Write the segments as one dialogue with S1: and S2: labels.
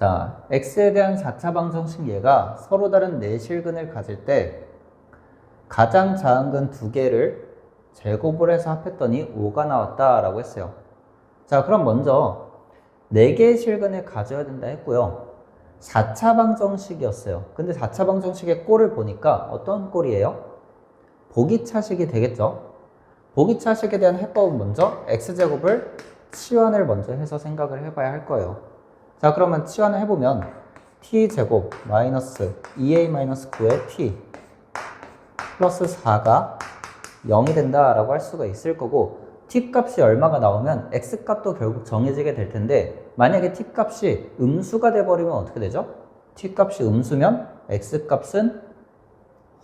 S1: 자, x에 대한 4차 방정식 얘가 서로 다른 내실근을 가질 때 가장 작은 근 두 개를 제곱을 해서 합했더니 5가 나왔다라고 했어요. 자, 그럼 먼저 4개의 실근을 가져야 된다 했고요. 4차 방정식이었어요. 근데 4차 방정식의 꼴을 보니까 어떤 꼴이에요? 보기차식이 되겠죠? 보기차식에 대한 해법은 먼저 x제곱을 치환을 먼저 해서 생각을 해봐야 할 거예요. 자, 그러면 치환을 해보면 t제곱 마이너스 2a-9의 t 플러스 4가 0이 된다라고 할 수가 있을 거고, t 값이 얼마가 나오면 x 값도 결국 정해지게 될 텐데, 만약에 t 값이 음수가 돼버리면 어떻게 되죠? t 값이 음수면 x 값은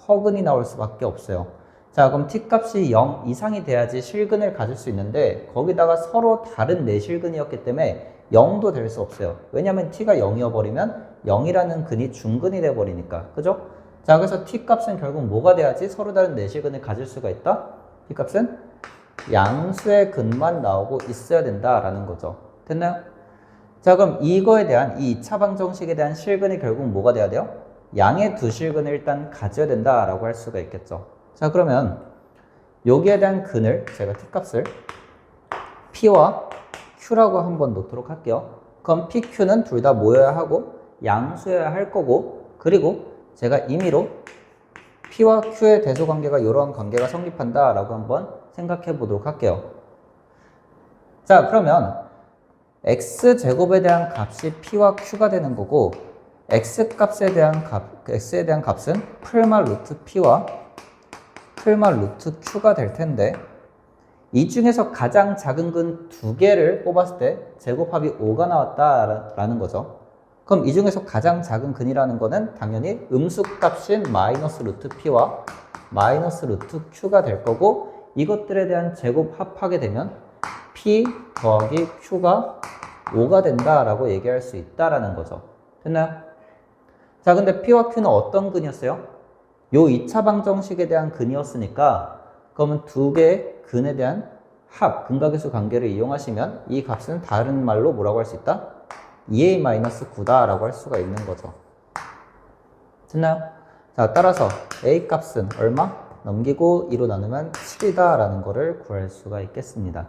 S1: 허근이 나올 수밖에 없어요. 자, 그럼 t 값이 0 이상이 돼야지 실근을 가질 수 있는데, 거기다가 서로 다른 내실근이었기 때문에 0도 될 수 없어요. 왜냐면 t가 0이어버리면 0이라는 근이 중근이 돼버리니까. 그죠? 자, 그래서 t 값은 결국 뭐가 돼야지 서로 다른 내실근을 가질 수가 있다? t 값은 양수의 근만 나오고 있어야 된다라는 거죠. 됐나요? 자, 그럼 이거에 대한 이 2차 방정식에 대한 실근이 결국 뭐가 돼야 돼요? 양의 두 실근을 일단 가져야 된다라고 할 수가 있겠죠. 자, 그러면 여기에 대한 근을 제가 t 값을 p와 q라고 한번 놓도록 할게요. 그럼 p, q는 둘 다 모여야 하고 양수여야 할 거고, 그리고 제가 임의로 p와 q의 대소관계가 이런 관계가 성립한다라고 한번 생각해 보도록 할게요. 자, 그러면 x제곱에 대한 값이 p와 q가 되는 거고, x에 대한 값은 풀마 루트 p와 풀마 루트 q가 될 텐데, 이 중에서 가장 작은 근 두 개를 뽑았을 때 제곱합이 5가 나왔다라는 거죠. 그럼 이 중에서 가장 작은 근이라는 거는 당연히 음수값인 마이너스 루트 p와 마이너스 루트 q가 될 거고, 이것들에 대한 제곱 합하게 되면 p 더하기 q가 5가 된다라고 얘기할 수 있다라는 거죠. 됐나요? 자, 근데 p와 q는 어떤 근이었어요? 요 2차 방정식에 대한 근이었으니까, 그러면 두 개의 근에 대한 합, 근각계수 관계를 이용하시면 이 값은 다른 말로 뭐라고 할 수 있다? 2a-9다라고 할 수가 있는 거죠. 됐나요? 자, 따라서 a 값은 얼마? 넘기고 2로 나누면 7이다라는 거를 구할 수가 있겠습니다.